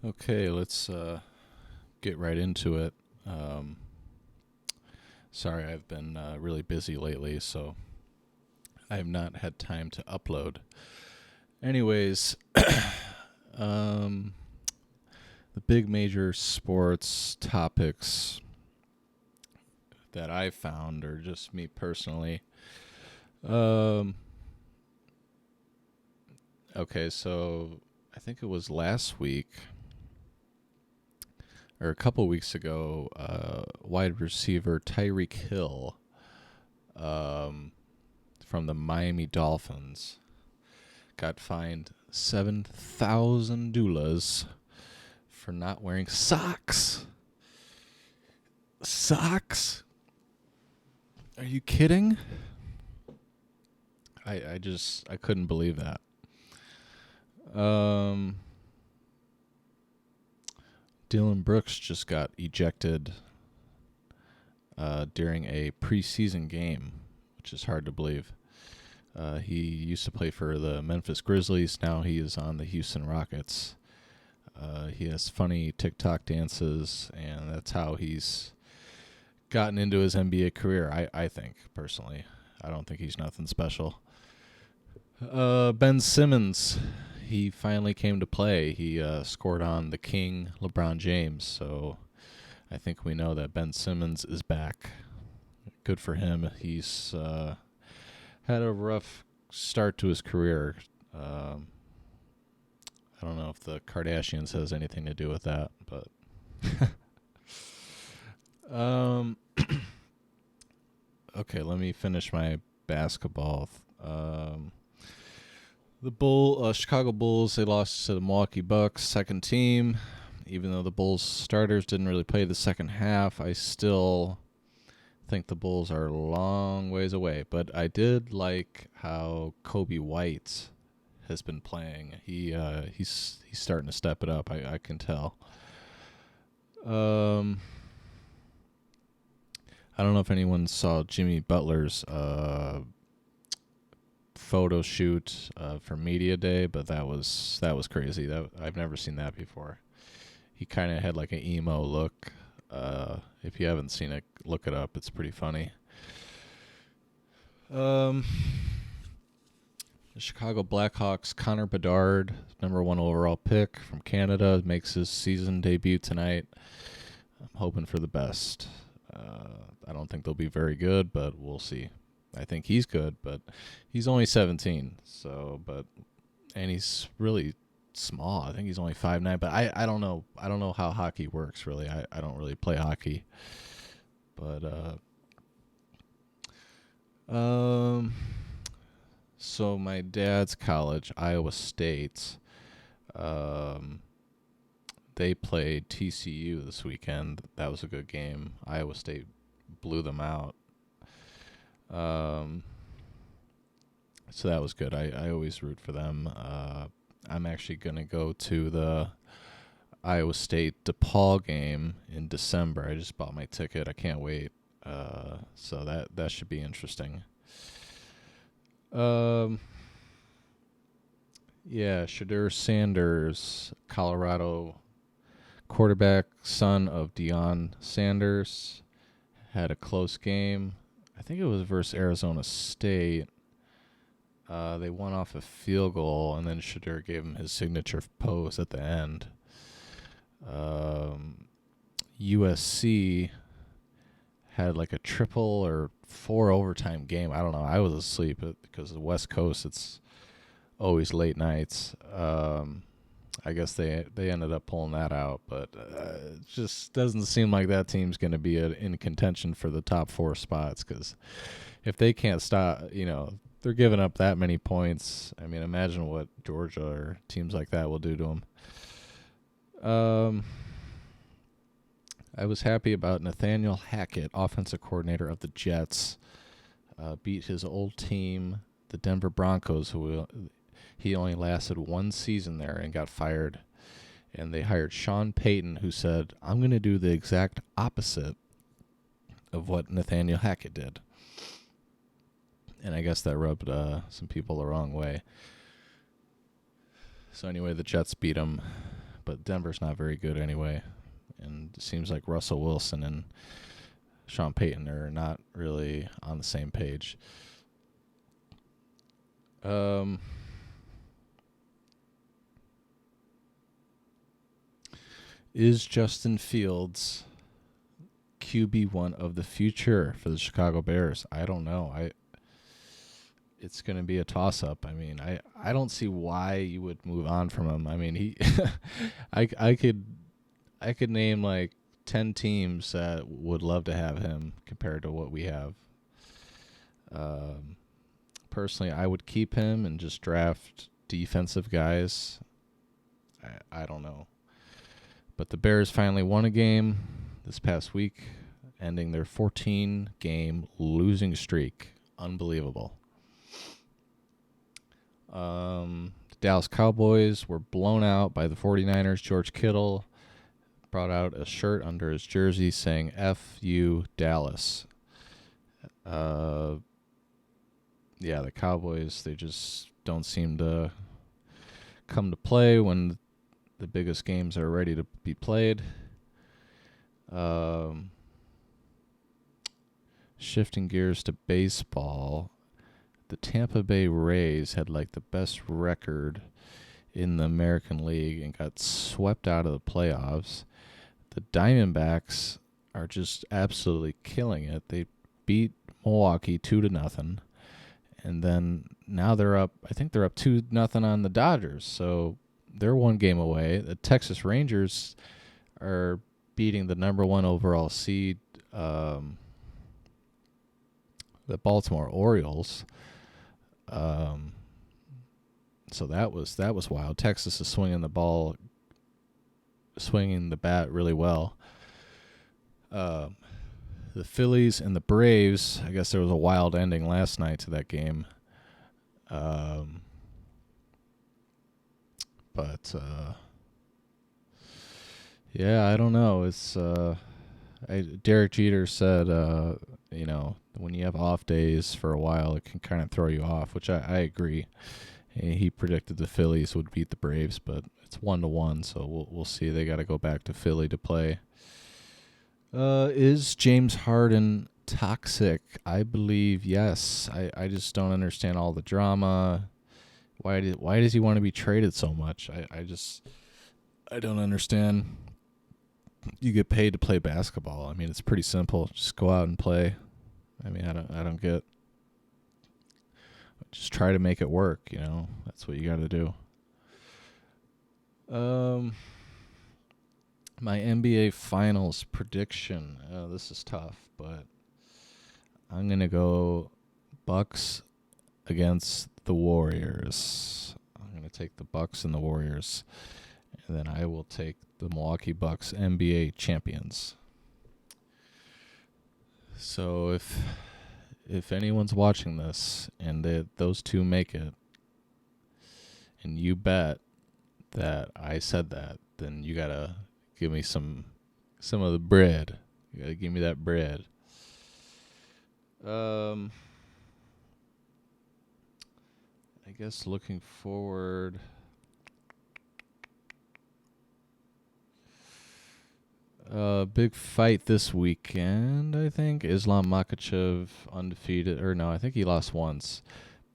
Okay, let's get right into it. Um, Sorry, I've been really busy lately, so I have not had time to upload. Anyways, um, the big major sports topics that I found, or just me personally. Um, okay, so I think it was last week or a couple weeks ago. Wide receiver Tyreek Hill, um, from the Miami Dolphins, got fined 7,000 doulas for not wearing socks. Socks? Are you kidding? I couldn't believe that. Um, Dylan Brooks just got ejected during a preseason game, which is hard to believe. He used to play for the Memphis Grizzlies. Now he is on the Houston Rockets. He has funny TikTok dances, and that's how he's gotten into his NBA career, I think, personally. I don't think he's nothing special. Ben Simmons, he finally came to play. He scored on the King, LeBron James, so I think we know that Ben Simmons is back. Good for him. He's had a rough start to his career. I don't know if the Kardashians has anything to do with that, but okay, let me finish my basketball. The Chicago Bulls, they lost to the Milwaukee Bucks, second team. Even though the Bulls starters didn't really play the second half, I still think the Bulls are a long ways away. But I did like how Kobe White has been playing. He's starting to step it up. I can tell. I don't know if anyone saw Jimmy Butler's photo shoot for Media Day, but that was crazy. I've never seen that before. He kind of had like an emo look. If you haven't seen it, look it up. It's pretty funny. The Chicago Blackhawks, Connor Bedard, number 1 overall pick from Canada, makes his season debut tonight. I'm hoping for the best. I don't think they'll be very good, but we'll see. I think he's good, but he's only 17. And he's really small. I think he's only 5'9", but I don't know. I don't know how hockey works, really. I don't really play hockey. But so my dad's college, Iowa State, they played TCU this weekend. That was a good game. Iowa State blew them out. So that was good. I always root for them. I'm actually going to go to the Iowa State DePaul game in December. I just bought my ticket. I can't wait. So that should be interesting. Yeah, Shadeur Sanders, Colorado quarterback, son of Deion Sanders, had a close game. I think it was versus Arizona State. They won off a field goal, and then Shadeur gave him his signature pose at the end. USC had like a triple or 4 overtime game. I don't know. I was asleep because the West Coast, it's always late nights. I guess they ended up pulling that out, but it just doesn't seem like that team's going to be in contention for the top 4 spots, because if they can't stop, they're giving up that many points. I mean, imagine what Georgia or teams like that will do to them. I was happy about Nathaniel Hackett, offensive coordinator of the Jets, beat his old team, the Denver Broncos, who he only lasted 1 season there and got fired. And they hired Sean Payton, who said, I'm going to do the exact opposite of what Nathaniel Hackett did. And I guess that rubbed some people the wrong way. So anyway, the Jets beat him but Denver's not very good anyway. And it seems like Russell Wilson and Sean Payton are not really on the same page. Is Justin Fields QB1 of the future for the Chicago Bears? I don't know. It's going to be a toss-up. I mean, I don't see why you would move on from him. I mean, he I could name like 10 teams that would love to have him compared to what we have. Personally, I would keep him and just draft defensive guys. I don't know. But the Bears finally won a game this past week, ending their 14-game losing streak. Unbelievable. The Dallas Cowboys were blown out by the 49ers. George Kittle brought out a shirt under his jersey saying, F you, Dallas. The Cowboys, they just don't seem to come to play when the biggest games are ready to be played. Shifting gears to baseball, the Tampa Bay Rays had like the best record in the American League and got swept out of the playoffs. The Diamondbacks are just absolutely killing it. They beat Milwaukee 2-0, and then now they're up. I think they're up 2-0 on the Dodgers. So they're one game away. The Texas Rangers are beating the number 1 overall seed, the Baltimore Orioles. So that was wild. Texas is swinging the bat really well. The Phillies and the Braves, I guess there was a wild ending last night to that game. I don't know. It's Derek Jeter said, when you have off days for a while, it can kind of throw you off, which I agree. He predicted the Phillies would beat the Braves, but it's 1-1, so we'll see. They got to go back to Philly to play. Is James Harden toxic? I believe yes. I just don't understand all the drama. Why does he want to be traded so much? I don't understand. You get paid to play basketball. I mean, it's pretty simple. Just go out and play. I mean, I don't get. Just try to make it work. That's what you got to do. My NBA Finals prediction. This is tough, but I'm gonna go Bucks against the Warriors. I'm gonna take the Bucks and the Warriors, and then I will take the Milwaukee Bucks, NBA champions. So if anyone's watching this and those two make it, and you bet that I said that, then you gotta give me some of the bread. You gotta give me that bread. I guess looking forward. Big fight this weekend, I think. Islam Makhachev undefeated. Or no, I think he lost once.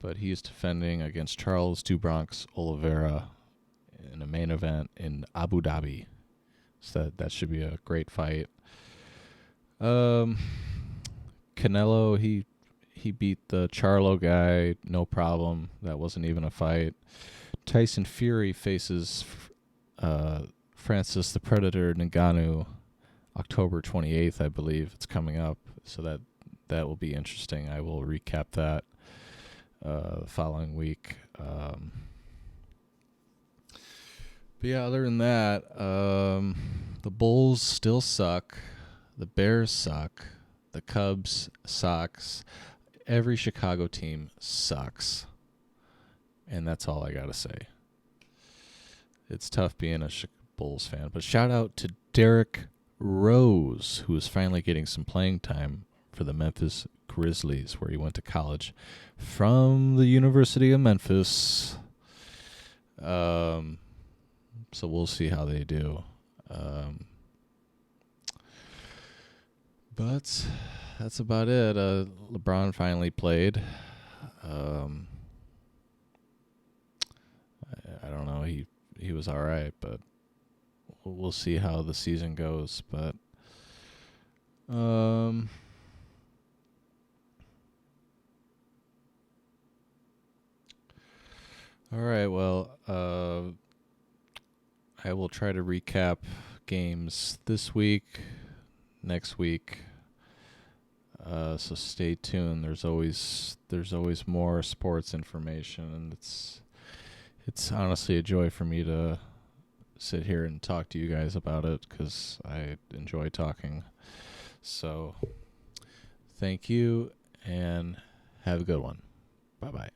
But he is defending against Charles do Bronx Oliveira in a main event in Abu Dhabi. So that should be a great fight. Canelo, he beat the Charlo guy, no problem. That wasn't even a fight. Tyson Fury faces Francis the Predator Ngannou October 28th, I believe. It's coming up, so that will be interesting. I will recap that the following week. But yeah, other than that, the Bulls still suck. The Bears suck. The Cubs sucks. Every Chicago team sucks. And that's all I got to say. It's tough being a Bulls fan. But shout out to Derrick Rose, who is finally getting some playing time for the Memphis Grizzlies, where he went to college from the University of Memphis. So we'll see how they do. But that's about it. LeBron finally played. I don't know. He was all right, but we'll see how the season goes. But all right. Well, I will try to recap games this week, next week. So stay tuned. There's always more sports information, and it's honestly a joy for me to sit here and talk to you guys about it because I enjoy talking. So thank you and have a good one. Bye-bye.